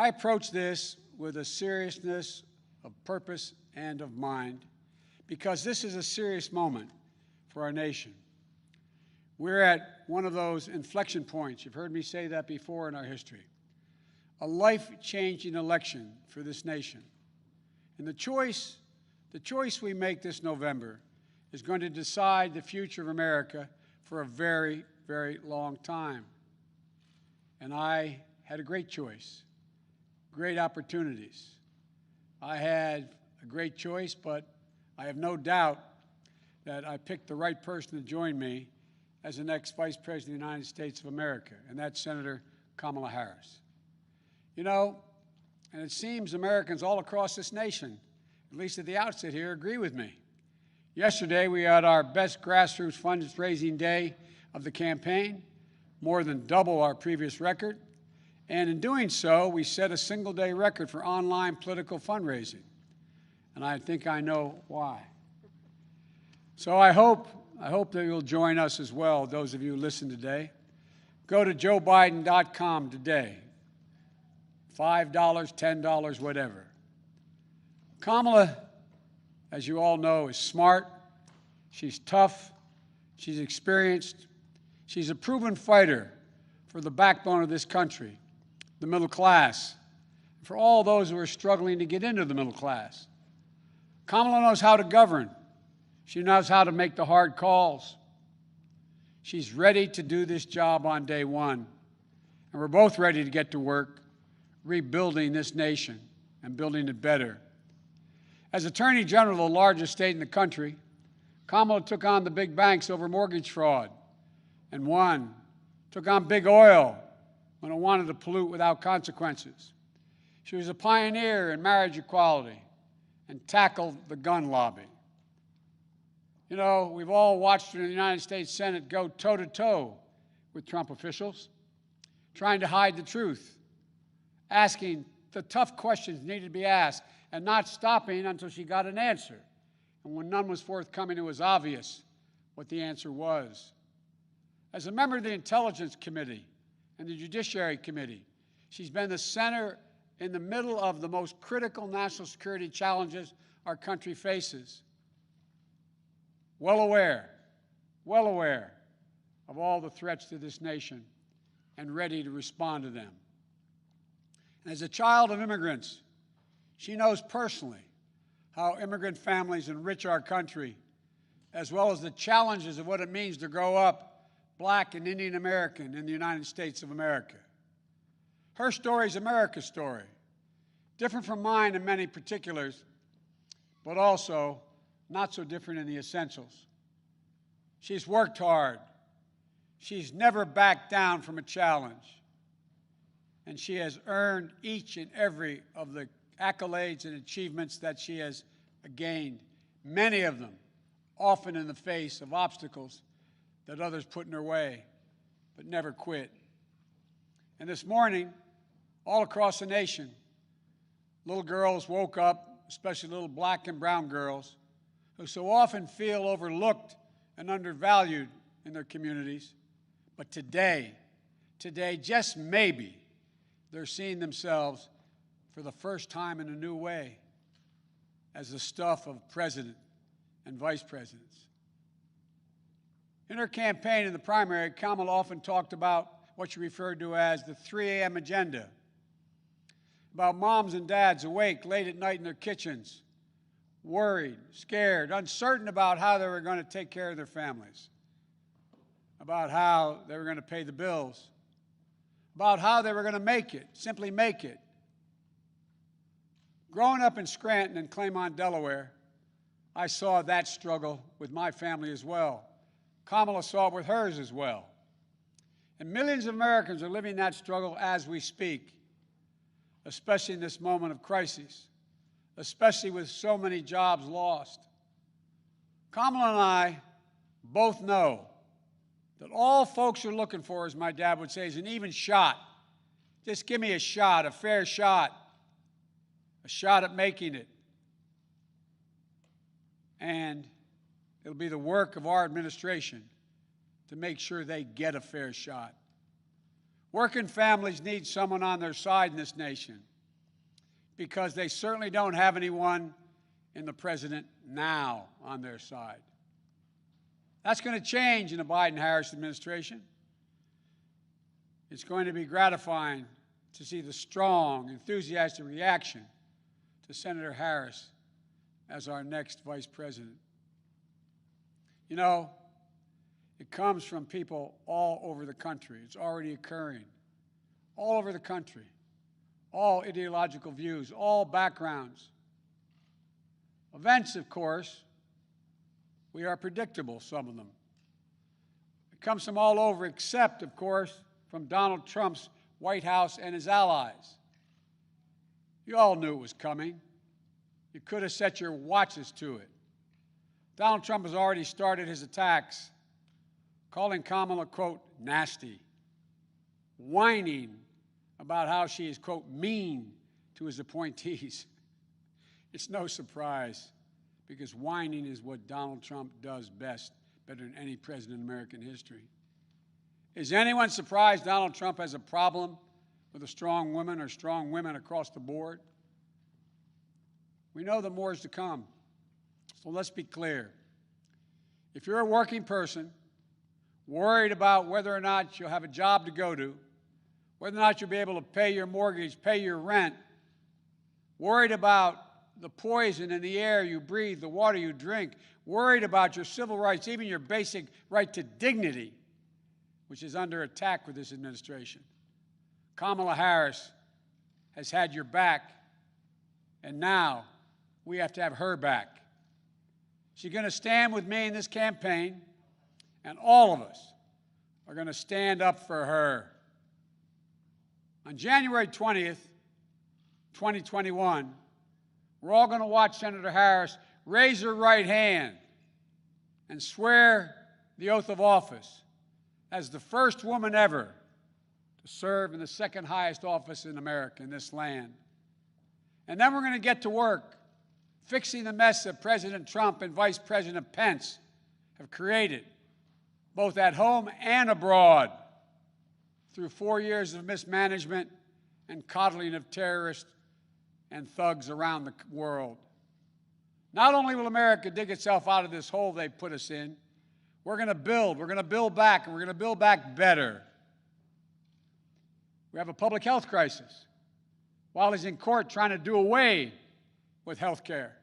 I approach this with a seriousness of purpose and of mind because this is a serious moment for our nation. We're at one of those inflection points. You've heard me say that before in our history. A life-changing election for this nation. And the choice we make this November is going to decide the future of America for a very, very long time. And I had a great choice, great opportunities. I had a great choice, but I have no doubt that I picked the right person to join me as the next Vice President of the United States of America, and that's Senator Kamala Harris. You know, and it seems Americans all across this nation, at least at the outset here, agree with me. Yesterday, we had our best grassroots fundraising day of the campaign, more than double our previous record. And in doing so, we set a single-day record for online political fundraising. And I think I know why. So I hope that you'll join us as well, those of you who listen today. Go to joebiden.com today. $5, $10, whatever. Kamala, as you all know, is smart. She's tough. She's experienced. She's a proven fighter for the backbone of this country, the middle class, for all those who are struggling to get into the middle class. Kamala knows how to govern. She knows how to make the hard calls. She's ready to do this job on day one. And we're both ready to get to work rebuilding this nation and building it better. As Attorney General of the largest state in the country, Kamala took on the big banks over mortgage fraud and won, took on big oil when it wanted to pollute without consequences. She was a pioneer in marriage equality and tackled the gun lobby. You know, we've all watched her in the United States Senate go toe-to-toe with Trump officials, trying to hide the truth, asking the tough questions needed to be asked, and not stopping until she got an answer. And when none was forthcoming, it was obvious what the answer was. As a member of the Intelligence Committee and the Judiciary Committee, she's been the center in the middle of the most critical national security challenges our country faces. Well aware of all the threats to this nation and ready to respond to them. And as a child of immigrants, she knows personally how immigrant families enrich our country, as well as the challenges of what it means to grow up Black and Indian American in the United States of America. Her story is America's story, different from mine in many particulars, but also not so different in the essentials. She's worked hard. She's never backed down from a challenge. And she has earned each and every of the accolades and achievements that she has gained, many of them often in the face of obstacles that others put in her way, but never quit. And this morning, all across the nation, little girls woke up, especially little Black and brown girls, who so often feel overlooked and undervalued in their communities. But today, just maybe, they're seeing themselves for the first time in a new way as the stuff of president and vice presidents. In her campaign in the primary, Kamala often talked about what she referred to as the 3 a.m. agenda, about moms and dads awake late at night in their kitchens, worried, scared, uncertain about how they were going to take care of their families, about how they were going to pay the bills, about how they were going to make it, simply make it. Growing up in Scranton and Claymont, Delaware, I saw that struggle with my family as well. Kamala saw it with hers as well. And millions of Americans are living that struggle as we speak, especially in this moment of crisis, especially with so many jobs lost. Kamala and I both know that all folks are looking for, as my dad would say, is an even shot. Just give me a shot, a fair shot, a shot at making it. And it'll be the work of our administration to make sure they get a fair shot. Working families need someone on their side in this nation. because they certainly don't have anyone in the president now on their side. That's going to change in the Biden-Harris administration. It's going to be gratifying to see the strong, enthusiastic reaction to Senator Harris as our next vice president. You know, it comes from people all over the country. It's already occurring all over the country. All ideological views, all backgrounds. Events, of course, we are predictable, some of them. It comes from all over, except, of course, from Donald Trump's White House and his allies. You all knew it was coming. You could have set your watches to it. Donald Trump has already started his attacks, calling Kamala, quote, nasty, whining about how she is, quote, mean to his appointees. It's no surprise, because whining is what Donald Trump does best, better than any president in American history. Is anyone surprised Donald Trump has a problem with a strong woman or strong women across the board? We know that more is to come. So let's be clear. If you're a working person, worried about whether or not you'll have a job to go to, whether or not you'll be able to pay your mortgage, pay your rent, worried about the poison in the air you breathe, the water you drink, worried about your civil rights, even your basic right to dignity, which is under attack with this administration. Kamala Harris has had your back, and now we have to have her back. She's going to stand with me in this campaign, and all of us are going to stand up for her. On January 20th, 2021, we're all going to watch Senator Harris raise her right hand and swear the oath of office as the first woman ever to serve in the second highest office in America, in this land. And then we're going to get to work fixing the mess that President Trump and Vice President Pence have created, both at home and abroad, through 4 years of mismanagement and coddling of terrorists and thugs around the world. Not only will America dig itself out of this hole they put us in, we're going to build back, and we're going to build back better. We have a public health crisis. While he's in court trying to do away with health care,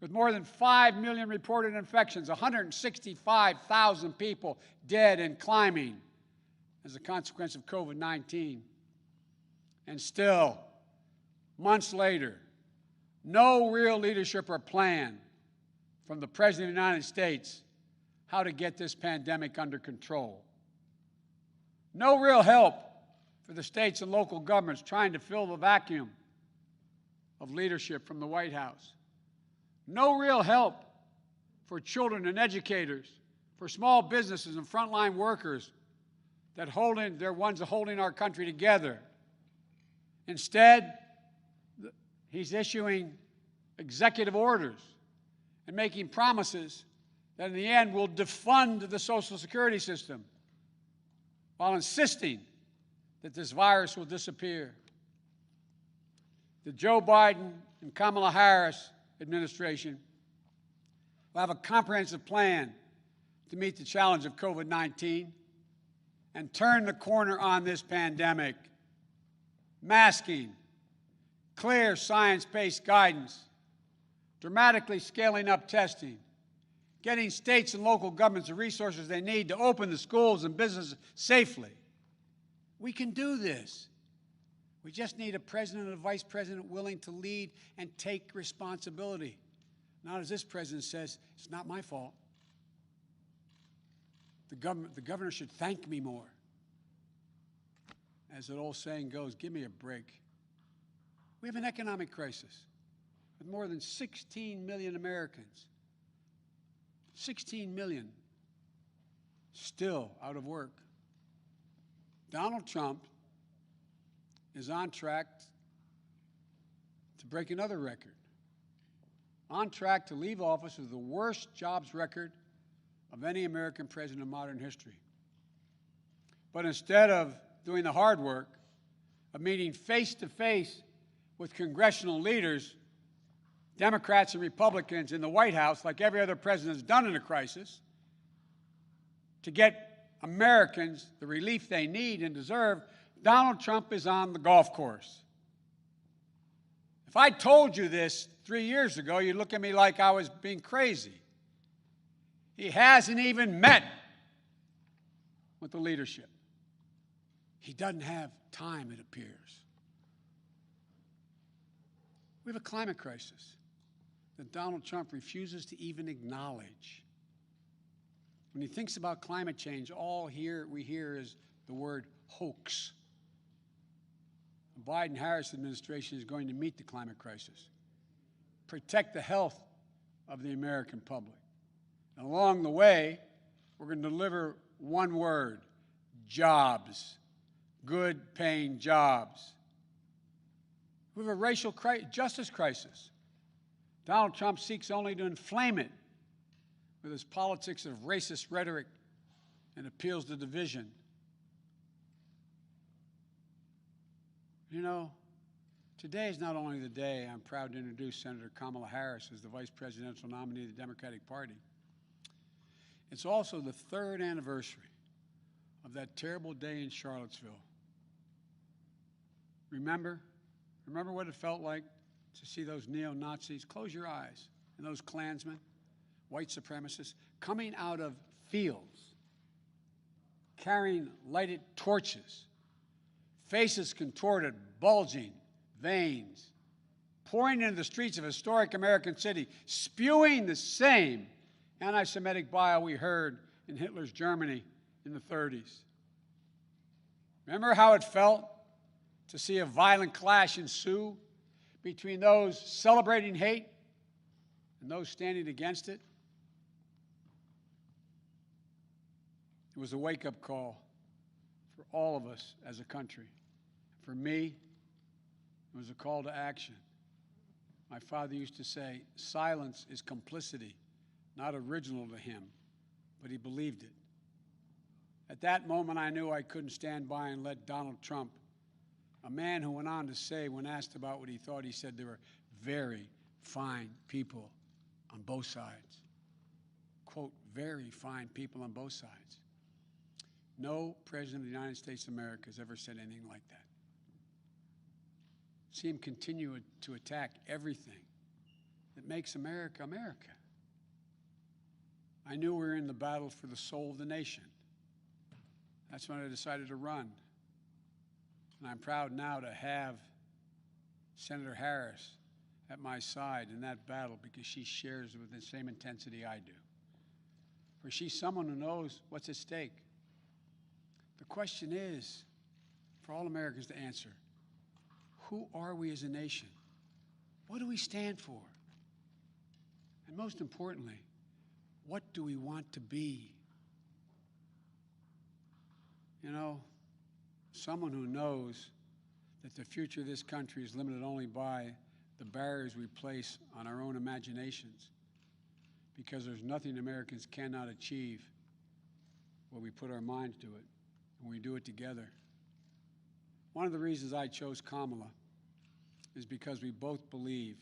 with more than 5 million reported infections, 165,000 people dead and climbing as a consequence of COVID-19. And still, months later, no real leadership or plan from the President of the United States how to get this pandemic under control. No real help for the states and local governments trying to fill the vacuum of leadership from the White House. No real help for children and educators, for small businesses and frontline workers they're ones holding our country together. Instead, he's issuing executive orders and making promises that in the end will defund the Social Security system while insisting that this virus will disappear. The Joe Biden and Kamala Harris administration will have a comprehensive plan to meet the challenge of COVID-19 and turn the corner on this pandemic. Masking, clear science-based guidance, dramatically scaling up testing, getting states and local governments the resources they need to open the schools and businesses safely. We can do this. We just need a president and a vice president willing to lead and take responsibility. Not as this president says, it's not my fault. The governor should thank me more. As that old saying goes, give me a break. We have an economic crisis with more than 16 million Americans. 16 million still out of work. Donald Trump is on track to break another record. On track to leave office with the worst jobs record of any American president in modern history. But instead of doing the hard work of meeting face-to-face with congressional leaders, Democrats and Republicans in the White House, like every other president has done in a crisis, to get Americans the relief they need and deserve, Donald Trump is on the golf course. If I told you this 3 years ago, you'd look at me like I was being crazy. He hasn't even met with the leadership. He doesn't have time, it appears. We have a climate crisis that Donald Trump refuses to even acknowledge. When he thinks about climate change, all we hear is the word hoax. The Biden-Harris administration is going to meet the climate crisis, protect the health of the American public. And along the way, we're going to deliver one word: jobs, good-paying jobs. We have a racial justice crisis. Donald Trump seeks only to inflame it with his politics of racist rhetoric and appeals to division. You know, today is not only the day I'm proud to introduce Senator Kamala Harris as the vice presidential nominee of the Democratic Party. It's also the 3rd anniversary of that terrible day in Charlottesville. Remember what it felt like to see those neo-Nazis? Close your eyes. And those Klansmen, white supremacists, coming out of fields, carrying lighted torches, faces contorted, bulging, veins, pouring into the streets of a historic American city, spewing the same anti-Semitic bile we heard in Hitler's Germany in the 30s. Remember how it felt to see a violent clash ensue between those celebrating hate and those standing against it? It was a wake-up call for all of us as a country. For me, it was a call to action. My father used to say, silence is complicity, not original to him, but he believed it. At that moment, I knew I couldn't stand by and let Donald Trump, a man who went on to say, when asked about what he thought, he said there were very fine people on both sides. Quote, very fine people on both sides. No president of the United States of America has ever said anything like that. See him continue to attack everything that makes America, America. I knew we were in the battle for the soul of the nation. That's when I decided to run. And I'm proud now to have Senator Harris at my side in that battle because she shares with the same intensity I do. For she's someone who knows what's at stake. The question is, for all Americans to answer, who are we as a nation? What do we stand for? And most importantly, what do we want to be? You know, someone who knows that the future of this country is limited only by the barriers we place on our own imaginations, because there's nothing Americans cannot achieve where we put our minds to it, and we do it together. One of the reasons I chose Kamala is because we both believe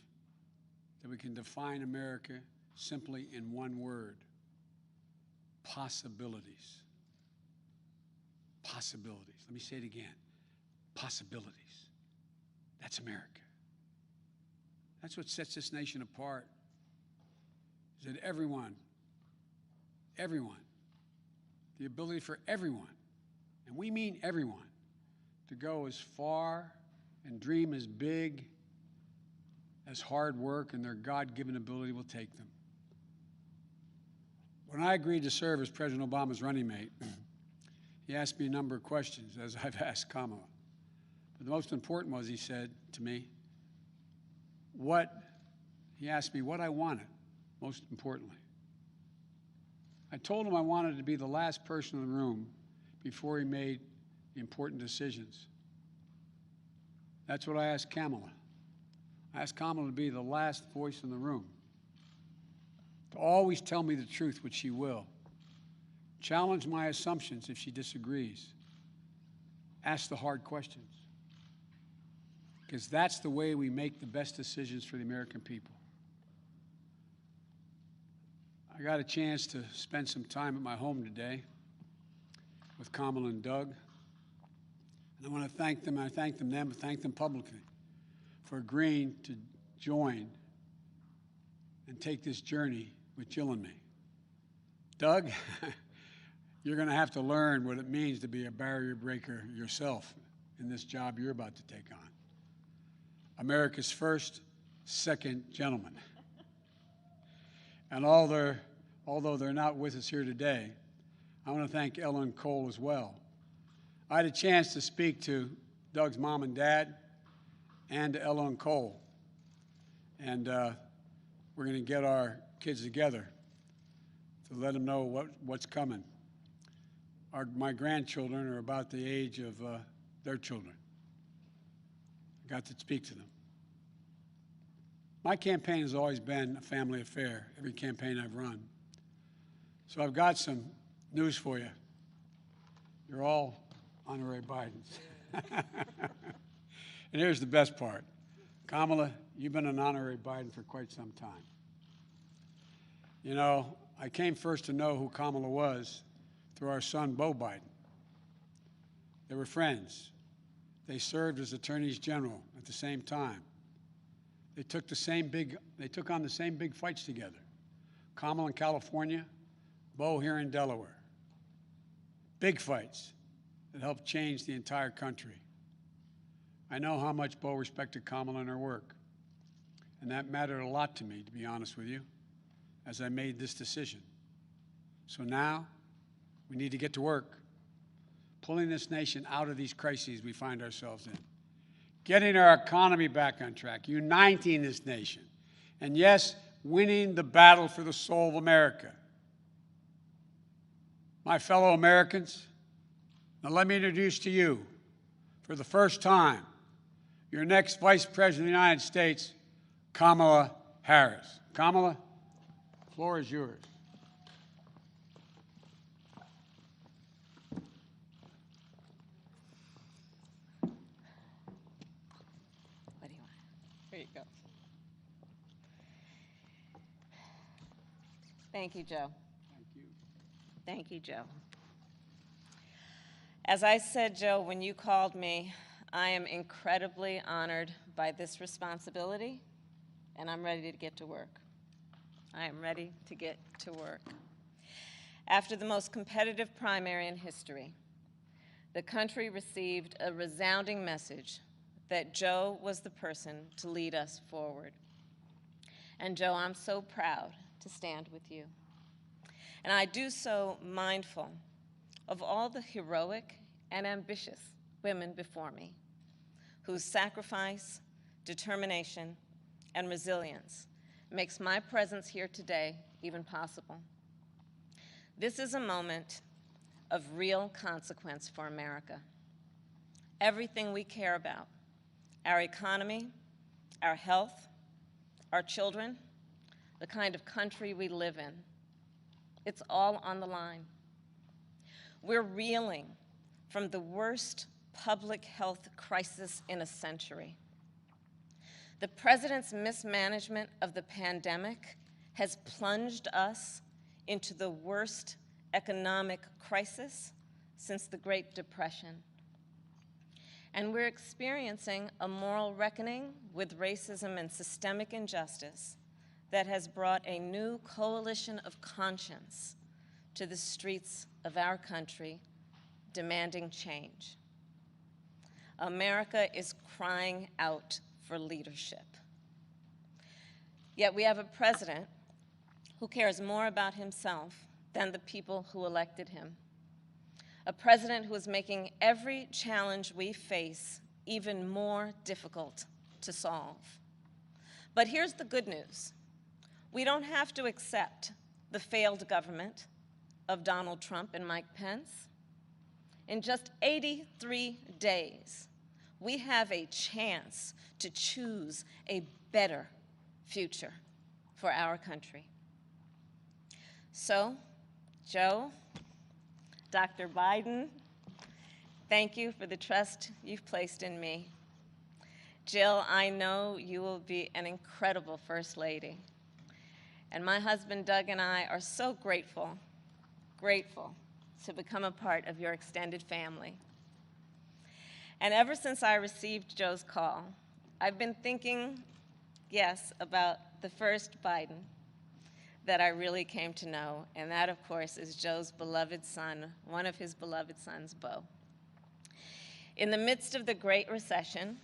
that we can define America simply in one word: possibilities. Possibilities. Let me say it again. Possibilities. That's America. That's what sets this nation apart. Is that everyone, the ability for everyone, and we mean everyone, to go as far and dream as big as hard work and their God-given ability will take them. When I agreed to serve as President Obama's running mate, he asked me a number of questions, as I've asked Kamala. But the most important was, he said to me, he asked me what I wanted, most importantly. I told him I wanted to be the last person in the room before he made the important decisions. That's what I asked Kamala. I asked Kamala to be the last voice in the room, to always tell me the truth, which she will. Challenge my assumptions if she disagrees. Ask the hard questions. because that's the way we make the best decisions for the American people. I got a chance to spend some time at my home today with Kamala and Doug. And I want to thank them, and I thank them publicly for agreeing to join and take this journey with Jill and me. Doug, you're going to have to learn what it means to be a barrier breaker yourself in this job you're about to take on. America's first, second gentleman. And although they're not with us here today, I want to thank Ella and Cole as well. I had a chance to speak to Doug's mom and dad and to Ella and Cole. And we're going to get our kids together to let them know what's coming. My grandchildren are about the age of their children. I got to speak to them. My campaign has always been a family affair, every campaign I've run. So I've got some news for you. You're all honorary Bidens. And here's the best part. Kamala, you've been an honorary Biden for quite some time. You know, I came first to know who Kamala was through our son, Beau Biden. They were friends. They served as attorneys general at the same time. They took on the same big fights together. Kamala in California, Beau here in Delaware. Big fights that helped change the entire country. I know how much Beau respected Kamala and her work, and that mattered a lot to me, to be honest with you, as I made this decision. So now, we need to get to work, pulling this nation out of these crises we find ourselves in, getting our economy back on track, uniting this nation, and yes, winning the battle for the soul of America. My fellow Americans, now let me introduce to you, for the first time, your next Vice President of the United States, Kamala Harris. Kamala, the floor is yours. What do you want? Here you go. Thank you, Joe. Thank you. Thank you, Joe. As I said, Joe, when you called me, I am incredibly honored by this responsibility, and I'm ready to get to work. I am ready to get to work. After the most competitive primary in history, the country received a resounding message that Joe was the person to lead us forward. And Joe, I'm so proud to stand with you. And I do so mindful of all the heroic and ambitious women before me, whose sacrifice, determination, and resilience makes my presence here today even possible. This is a moment of real consequence for America. Everything we care about, our economy, our health, our children, the kind of country we live in, it's all on the line. We're reeling from the worst public health crisis in a century. The president's mismanagement of the pandemic has plunged us into the worst economic crisis since the Great Depression. And we're experiencing a moral reckoning with racism and systemic injustice that has brought a new coalition of conscience to the streets of our country, demanding change. America is crying out for leadership. Yet we have a president who cares more about himself than the people who elected him. A president who is making every challenge we face even more difficult to solve. But here's the good news. We don't have to accept the failed government of Donald Trump and Mike Pence. In just 83 days, we have a chance to choose a better future for our country. So, Joe, Dr. Biden, thank you for the trust you've placed in me. Jill, I know you will be an incredible First Lady. And my husband Doug and I are so grateful to become a part of your extended family. And ever since I received Joe's call, I've been thinking, yes, about the first Biden that I really came to know, and that, of course, is Joe's beloved son, one of his beloved sons, Beau. In the midst of the Great Recession,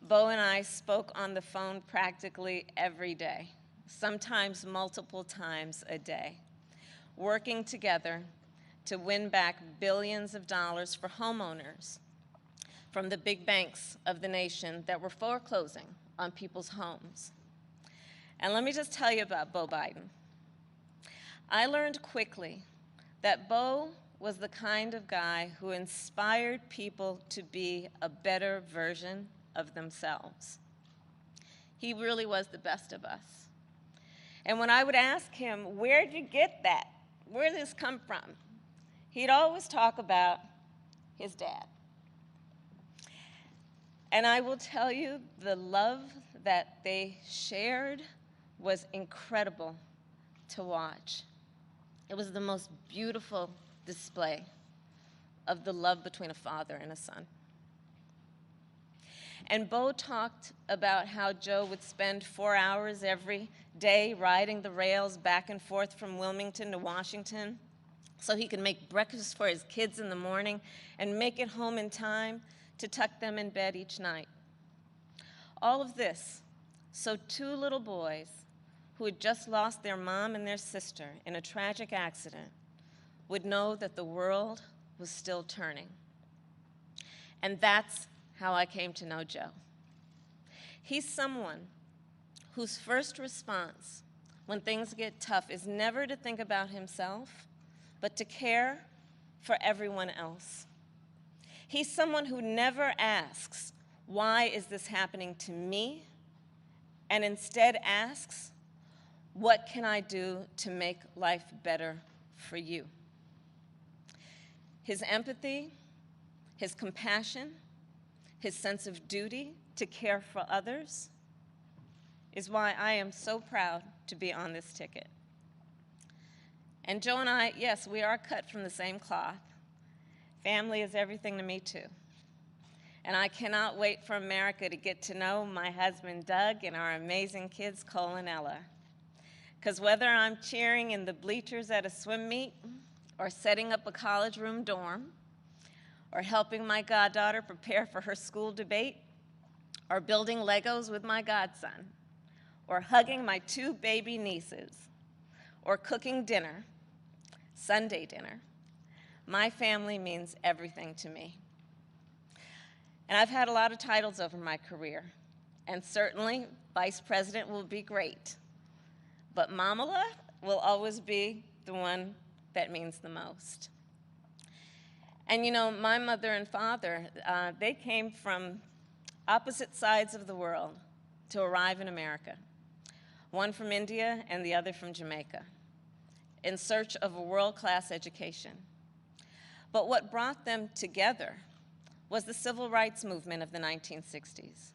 Beau and I spoke on the phone practically every day, sometimes multiple times a day, working together to win back billions of dollars for homeowners from the big banks of the nation that were foreclosing on people's homes. And let me just tell you about Beau Biden. I learned quickly that Beau was the kind of guy who inspired people to be a better version of themselves. He really was the best of us. And when I would ask him, where'd you get that? Where did this come from? He'd always talk about his dad. And I will tell you, the love that they shared was incredible to watch. It was the most beautiful display of the love between a father and a son. And Beau talked about how Joe would spend 4 hours every day riding the rails back and forth from Wilmington to Washington so he could make breakfast for his kids in the morning and make it home in time to tuck them in bed each night. All of this so 2 little boys who had just lost their mom and their sister in a tragic accident would know that the world was still turning. And that's how I came to know Joe. He's someone whose first response when things get tough is never to think about himself, but to care for everyone else. He's someone who never asks, why is this happening to me? And instead asks, what can I do to make life better for you? His empathy, his compassion, his sense of duty to care for others is why I am so proud to be on this ticket. And Joe and I, yes, we are cut from the same cloth. Family is everything to me too. And I cannot wait for America to get to know my husband Doug and our amazing kids Cole and Ella. Because whether I'm cheering in the bleachers at a swim meet, or setting up a college room dorm, or helping my goddaughter prepare for her school debate, or building Legos with my godson, or hugging my 2 baby nieces, or cooking dinner, Sunday dinner, my family means everything to me. And I've had a lot of titles over my career, and certainly vice president will be great, but Mamala will always be the one that means the most. And you know, my mother and father, they came from opposite sides of the world to arrive in America, one from India and the other from Jamaica, in search of a world-class education. But what brought them together was the civil rights movement of the 1960s.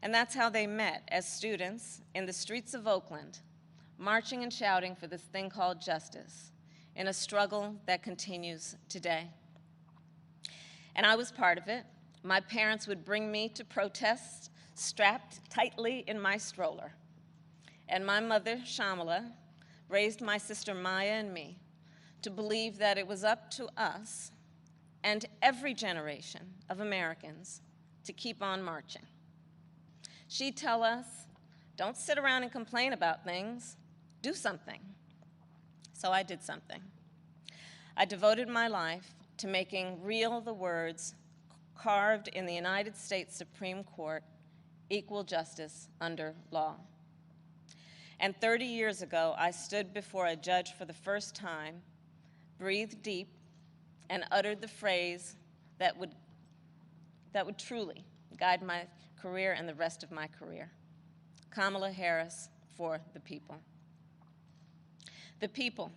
And that's how they met, as students in the streets of Oakland, marching and shouting for this thing called justice, in a struggle that continues today. And I was part of it. My parents would bring me to protests strapped tightly in my stroller. And my mother, Shamala, raised my sister Maya and me to believe that it was up to us and every generation of Americans to keep on marching. She'd tell us, don't sit around and complain about things, do something. So I did something. I devoted my life to making real the words carved in the United States Supreme Court, equal justice under law. And 30 years ago, I stood before a judge for the first time, breathed deep, and uttered the phrase that would truly guide my career and the rest of my career. Kamala Harris for the people. The people,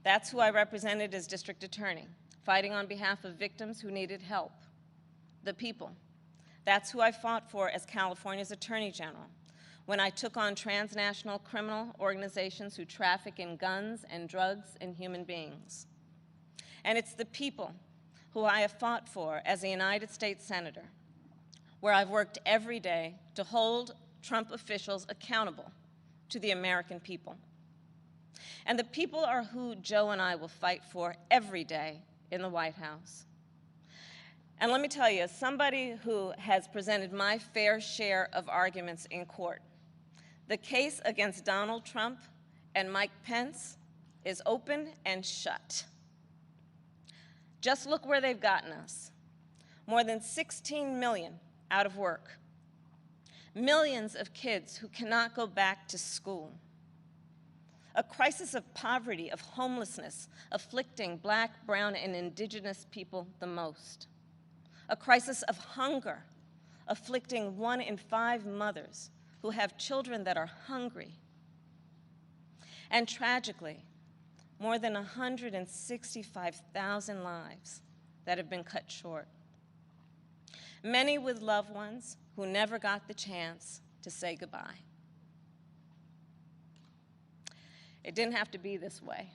that's who I represented as district attorney, fighting on behalf of victims who needed help. The people, That's who I fought for as California's Attorney General when I took on transnational criminal organizations who traffic in guns and drugs and human beings. And it's the people who I have fought for as a United States Senator, where I've worked every day to hold Trump officials accountable to the American people. And the people are who Joe and I will fight for every day in the White House. And let me tell you, as somebody who has presented my fair share of arguments in court, the case against Donald Trump and Mike Pence is open and shut. Just look where they've gotten us. More than 16 million out of work. Millions of kids who cannot go back to school. A crisis of poverty, of homelessness, afflicting Black, brown, and indigenous people the most. A crisis of hunger, afflicting 1 in 5 mothers who have children that are hungry. And tragically, more than 165,000 lives that have been cut short. Many with loved ones who never got the chance to say goodbye. It didn't have to be this way.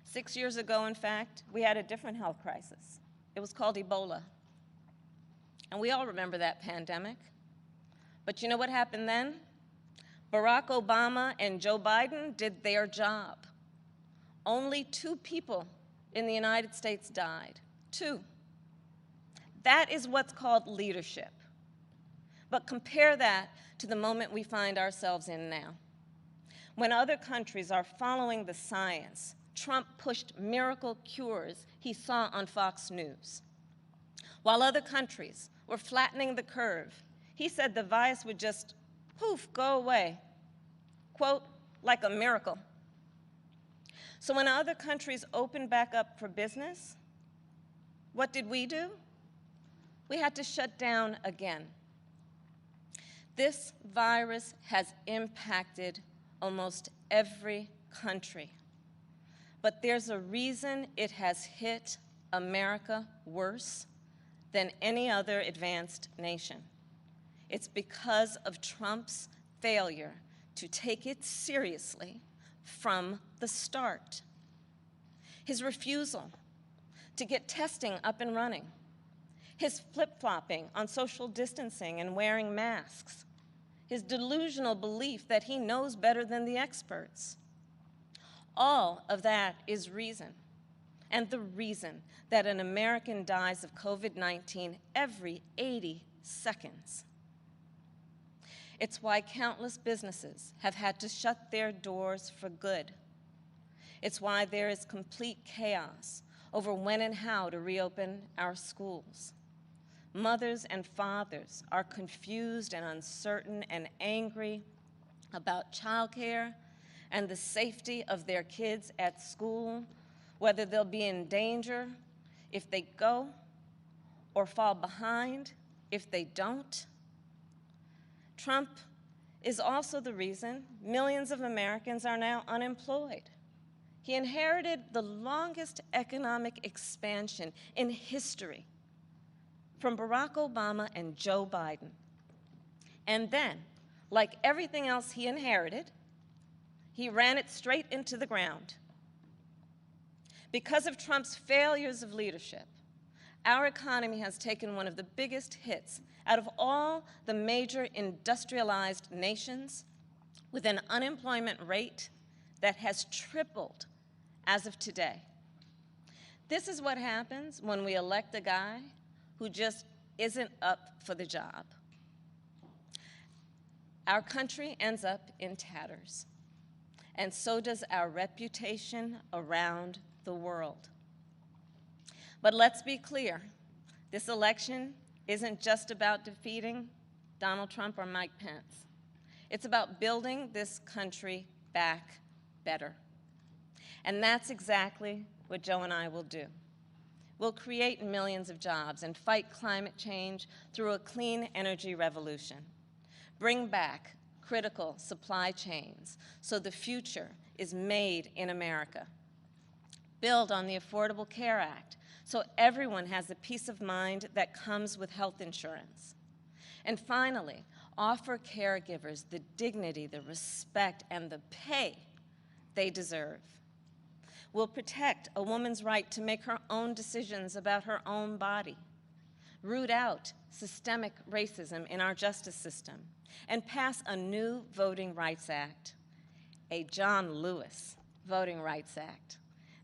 6 years ago, in fact, we had a different health crisis. It was called Ebola. And we all remember that pandemic. But you know what happened then? Barack Obama and Joe Biden did their job. Only 2 people in the United States died. 2. That is what's called leadership. But compare that to the moment we find ourselves in now. When other countries are following the science, Trump pushed miracle cures he saw on Fox News. While other countries were flattening the curve, he said the virus would just, poof, go away. Quote, like a miracle. So when other countries opened back up for business, what did we do? We had to shut down again. This virus has impacted almost every country. But there's a reason it has hit America worse than any other advanced nation. It's because of Trump's failure to take it seriously from the start. His refusal to get testing up and running. His flip-flopping on social distancing and wearing masks. His delusional belief that he knows better than the experts. All of that is reason, and the reason that an American dies of COVID-19 every 80 seconds. It's why countless businesses have had to shut their doors for good. It's why there is complete chaos over when and how to reopen our schools. Mothers and fathers are confused and uncertain and angry about childcare and the safety of their kids at school, whether they'll be in danger if they go or fall behind if they don't. Trump is also the reason millions of Americans are now unemployed. He inherited the longest economic expansion in history from Barack Obama and Joe Biden. And then, like everything else he inherited, he ran it straight into the ground. Because of Trump's failures of leadership, our economy has taken one of the biggest hits out of all the major industrialized nations, with an unemployment rate that has tripled as of today. This is what happens when we elect a guy who just isn't up for the job. Our country ends up in tatters, and so does our reputation around the world. But let's be clear, this election isn't just about defeating Donald Trump or Mike Pence. It's about building this country back better. And that's exactly what Joe and I will do. We'll create millions of jobs and fight climate change through a clean energy revolution. Bring back critical supply chains so the future is made in America. build on the Affordable Care Act so everyone has the peace of mind that comes with health insurance. And finally, offer caregivers the dignity, the respect, and the pay they deserve. We'll protect a woman's right to make her own decisions about her own body, root out systemic racism in our justice system, and pass a new Voting Rights Act, a John Lewis Voting Rights Act,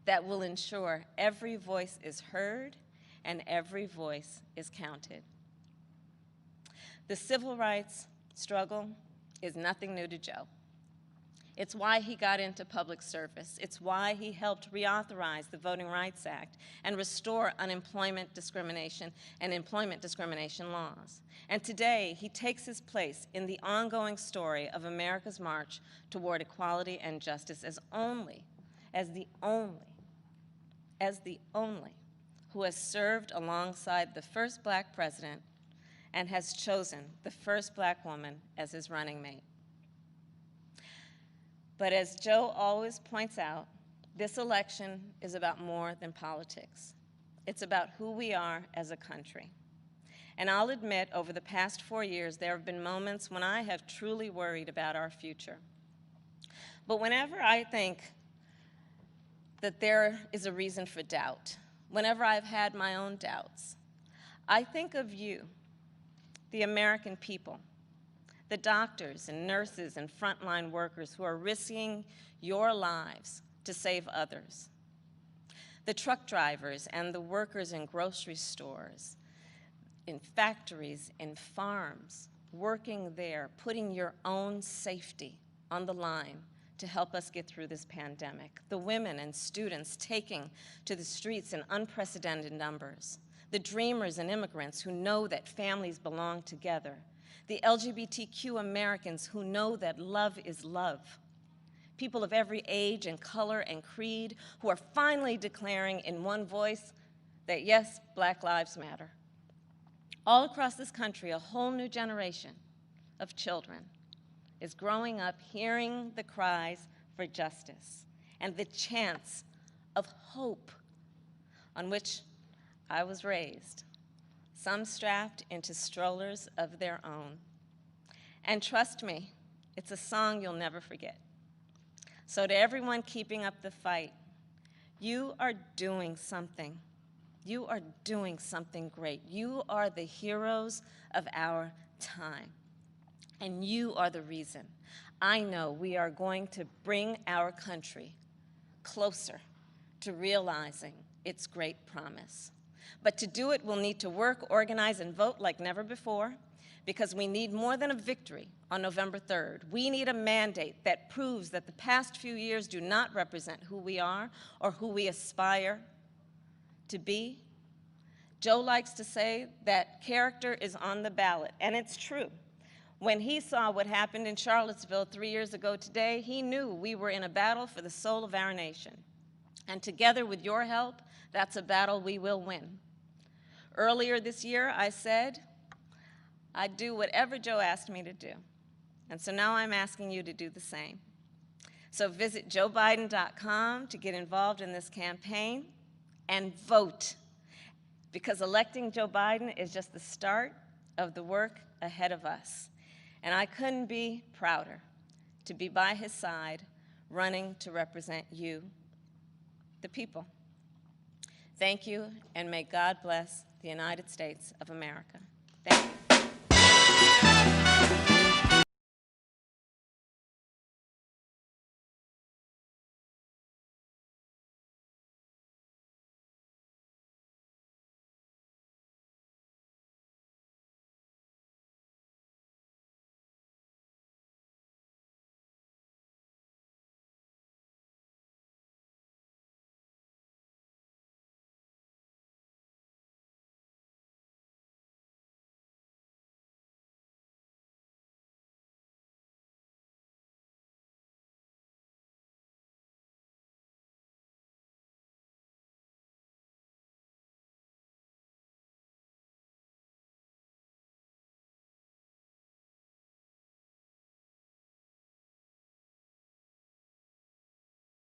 that will ensure every voice is heard and every voice is counted. The civil rights struggle is nothing new to Joe. It's why he got into public service. It's why he helped reauthorize the Voting Rights Act and restore unemployment discrimination and employment discrimination laws. And today, he takes his place in the ongoing story of America's march toward equality and justice as the only who has served alongside the first Black president and has chosen the first Black woman as his running mate. But as Joe always points out, this election is about more than politics. It's about who we are as a country. And I'll admit, over the past 4 years, there have been moments when I have truly worried about our future. But whenever I think that there is a reason for doubt, whenever I've had my own doubts, I think of you, the American people, the doctors and nurses and frontline workers who are risking your lives to save others, the truck drivers and the workers in grocery stores, in factories, in farms, working there, putting your own safety on the line to help us get through this pandemic, the women and students taking to the streets in unprecedented numbers, the dreamers and immigrants who know that families belong together, the LGBTQ Americans who know that love is love, people of every age and color and creed who are finally declaring in one voice that yes, Black lives matter. All across this country, a whole new generation of children is growing up hearing the cries for justice and the chants of hope on which I was raised, some strapped into strollers of their own. And trust me, it's a song you'll never forget. So to everyone keeping up the fight, you are doing something. You are doing something great. You are the heroes of our time. And you are the reason I know we are going to bring our country closer to realizing its great promise. But to do it, we'll need to work, organize, and vote like never before, because we need more than a victory on November 3rd. We need a mandate that proves that the past few years do not represent who we are or who we aspire to be. Joe likes to say that character is on the ballot, and it's true. When he saw what happened in Charlottesville 3 years ago today, he knew we were in a battle for the soul of our nation. And together with your help, that's a battle we will win. Earlier this year, I said I'd do whatever Joe asked me to do. And so now I'm asking you to do the same. So visit joebiden.com to get involved in this campaign and vote, because electing Joe Biden is just the start of the work ahead of us. And I couldn't be prouder to be by his side, running to represent you, the people. Thank you, and may God bless the United States of America. Thank you.